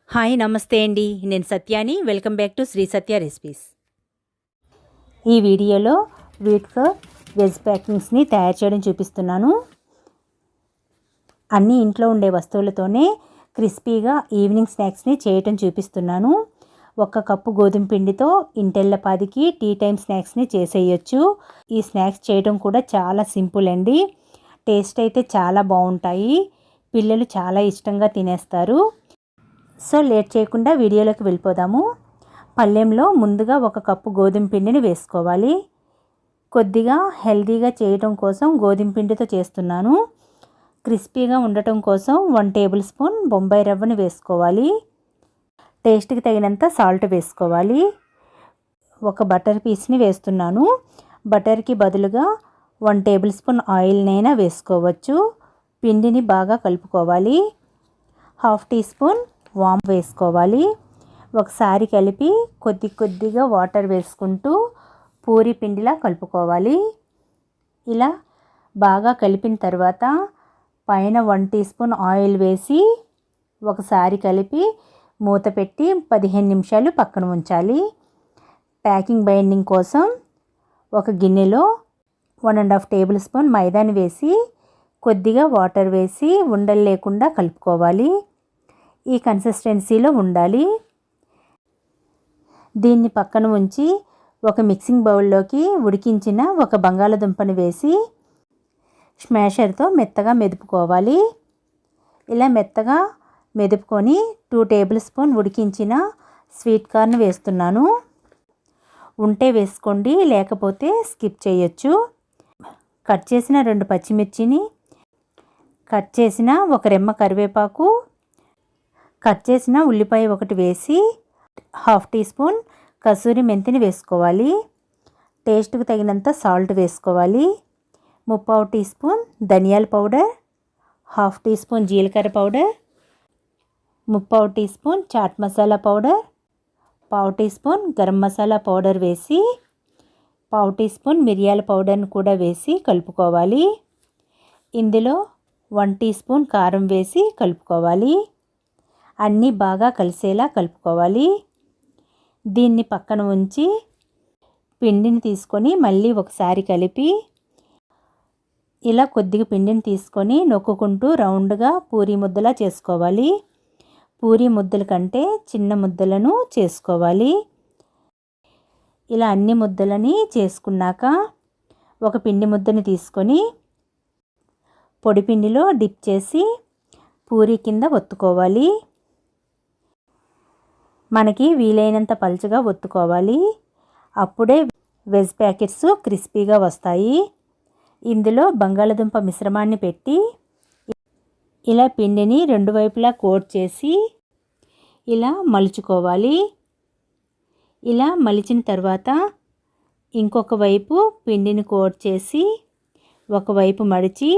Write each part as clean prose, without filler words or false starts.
Hi నమస్తే అండి. నేను సత్యాని. Welcome back to Shri Satya recipes. ఈ వీడియోలో వీట్ ఫ్లోర్ వెజ్ ప్యాకింగ్స్ని తయారు చేయడం చూపిస్తున్నాను. అన్నీ ఇంట్లో ఉండే వస్తువులతోనే క్రిస్పీగా ఈవినింగ్ స్నాక్స్ని చేయటం చూపిస్తున్నాను. 1 కప్పు గోధుమ పిండితో ఇంటెల్లపాదికి టీ టైమ్ స్నాక్స్ని చేసేయచ్చు. ఈ స్నాక్స్ చేయడం కూడా చాలా సింపుల్ అండి. టేస్ట్ అయితే చాలా బాగుంటాయి. పిల్లలు చాలా ఇష్టంగా తినేస్తారు. సో లేట్ చేయకుండా వీడియోలోకి వెళ్ళిపోదాము. పళ్ళెంలో ముందుగా 1 కప్పు గోధుమ పిండిని వేసుకోవాలి. కొద్దిగా హెల్తీగా చేయడం కోసం గోధుమ పిండితో చేస్తున్నాను. క్రిస్పీగా ఉండటం కోసం 1 టేబుల్ స్పూన్ బొంబాయి రవ్వని వేసుకోవాలి. టేస్ట్కి తగినంత సాల్ట్ వేసుకోవాలి. 1 బటర్ పీస్ని వేస్తున్నాను. బటర్కి బదులుగా 1 టేబుల్ స్పూన్ ఆయిల్నైనా వేసుకోవచ్చు. పిండిని బాగా కలుపుకోవాలి. 1/2 టీ స్పూన్ వామ్ వేసుకోవాలి. ఒకసారి కలిపి కొద్దిగా వాటర్ వేసుకుంటూ పూరి పిండిలా కలుపుకోవాలి. ఇలా బాగా కలిపిన తర్వాత పైన 1 టీ స్పూన్ ఆయిల్ వేసి ఒకసారి కలిపి మూత పెట్టి 15 నిమిషాలు పక్కన ఉంచాలి. ప్యాకింగ్ బైండింగ్ కోసం ఒక గిన్నెలో 1.5 టేబుల్ స్పూన్ మైదాని వేసి కొద్దిగా వాటర్ వేసి ఉండలు లేకుండా కలుపుకోవాలి. ఈ కన్సిస్టెన్సీలో ఉండాలి. దీన్ని పక్కన ఉంచి ఒక మిక్సింగ్ బౌల్లోకి ఉడికించిన 1 బంగాళదుంపని వేసి స్మాషర్తో మెత్తగా మెదుపుకోవాలి. ఇలా మెత్తగా మెదుపుకొని 2 టేబుల్ స్పూన్ ఉడికించిన స్వీట్ కార్న్ వేస్తున్నాను. ఉంటే వేసుకోండి, లేకపోతే స్కిప్ చేయొచ్చు. కట్ చేసిన 2 పచ్చిమిర్చిని, కట్ చేసిన 1 రెమ్మ కరివేపాకు, కట్ చేసిన ఉల్లిపాయ 1 వేసి 1/2 టీ స్పూన్ కసూరి మెంతిని వేసుకోవాలి. టేస్ట్కి తగినంత సాల్ట్ వేసుకోవాలి. 3/4 టీ స్పూన్ ధనియాల పౌడర్, 1/2 టీ స్పూన్ జీలకర్ర powder, 3/4 teaspoon chaat masala powder, 1/2 teaspoon garam masala powder వేసి 1/2 టీ స్పూన్ మిరియాల పౌడర్ని కూడా వేసి కలుపుకోవాలి. ఇందులో 1 టీ స్పూన్ కారం వేసి కలుపుకోవాలి. అన్నీ బాగా కలిసేలా కలుపుకోవాలి. దీన్ని పక్కన ఉంచి పిండిని తీసుకొని మళ్ళీ ఒకసారి కలిపి ఇలా కొద్దిగా పిండిని తీసుకొని నొక్కుకుంటూ రౌండ్గా పూరీ ముద్దలా చేసుకోవాలి. పూరీ ముద్దల కంటే చిన్న ముద్దలను చేసుకోవాలి. ఇలా అన్ని ముద్దలని చేసుకున్నాక ఒక పిండి ముద్దని తీసుకొని పొడి పిండిలో డిప్ చేసి పూరీ కింద ఒత్తుకోవాలి. మనకి వీలైనంత పలుచగా ఒత్తుకోవాలి. అప్పుడే వెజ్ ప్యాకెట్స్ క్రిస్పీగా వస్తాయి. ఇందులో బంగాళదుంప మిశ్రమాన్ని పెట్టి ఇలా పిండిని 2 వైపులా కోట్ చేసి ఇలా మలుచుకోవాలి. ఇలా మలిచిన తర్వాత ఇంకొక వైపు పిండిని కోట్ చేసి ఒకవైపు మడిచి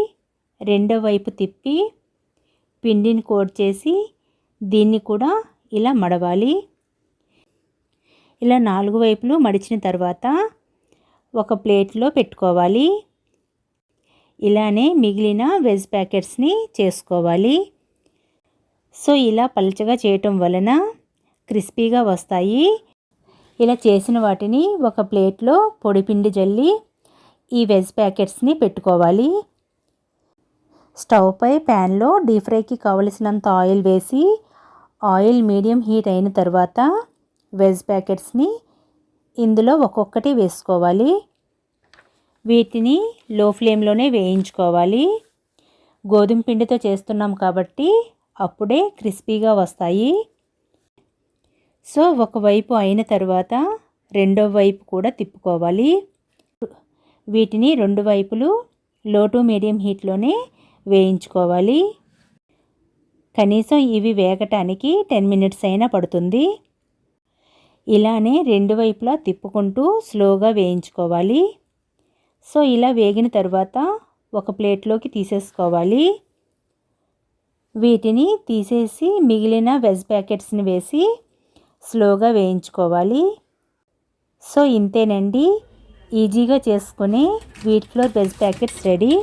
రెండో వైపు తిప్పి పిండిని కోట్ చేసి దీన్ని కూడా ఇలా మడవాలి. ఇలా 4 వైపులు మడిచిన తర్వాత ఒక ప్లేట్లో పెట్టుకోవాలి. ఇలానే మిగిలిన వెజ్ ప్యాకెట్స్ని చేసుకోవాలి. సో ఇలా పలుచగా చేయటం వలన క్రిస్పీగా వస్తాయి. ఇలా చేసిన వాటిని ఒక ప్లేట్లో పొడిపిండి జల్లి ఈ వెజ్ ప్యాకెట్స్ని పెట్టుకోవాలి. స్టవ్ పై ప్యాన్లో డీప్ ఫ్రైకి కావలసినంత ఆయిల్ వేసి ఆయిల్ మీడియం హీట్ అయిన తర్వాత వెజ్ ప్యాకెట్స్ని ఇందులో ఒక్కొక్కటి వేసుకోవాలి. వీటిని లో ఫ్లేమ్లోనే వేయించుకోవాలి. గోధుమ పిండితో చేస్తున్నాం కాబట్టి అప్పుడే క్రిస్పీగా వస్తాయి. సో ఒకవైపు అయిన తర్వాత రెండో వైపు కూడా తిప్పుకోవాలి. వీటిని 2 వైపులు లో టు మీడియం హీట్లోనే వేయించుకోవాలి. కనీసం ఇవి వేగటానికి 10 మినిట్స్ అయినా పడుతుంది. ఇలానే 2 వైపులా తిప్పుకుంటూ స్లోగా వేయించుకోవాలి. సో ఇలా వేగిన తర్వాత ఒక ప్లేట్లోకి తీసేసుకోవాలి. వీటిని తీసేసి మిగిలిన వెజ్ ప్యాకెట్స్ని వేసి స్లోగా వేయించుకోవాలి. సో ఇంతేనండి, ఈజీగా చేసుకునే wheat flour veg packets ready.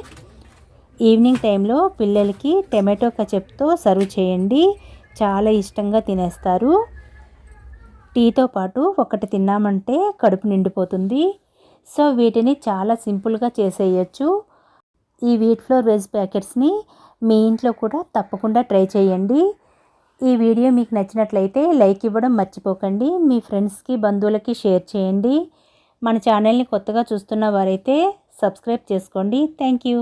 Evening టైంలో పిల్లలకి టమాటో కచప్తో సర్వ్ చేయండి. చాలా ఇష్టంగా తినేస్తారు. టీతో పాటు ఒకటి తిన్నామంటే కడుపు నిండిపోతుంది. సో వీటిని చాలా సింపుల్గా చేసేయచ్చు. ఈ వీట్ ఫ్లోర్ వెజ్ ప్యాకెట్స్ని మీ ఇంట్లో కూడా తప్పకుండా ట్రై చేయండి. ఈ వీడియో మీకు నచ్చినట్లయితే లైక్ ఇవ్వడం మర్చిపోకండి. మీ ఫ్రెండ్స్కి బంధువులకి షేర్ చేయండి. మన ఛానల్ని కొత్తగా చూస్తున్న వారైతే సబ్స్క్రైబ్ చేసుకోండి. Thank you.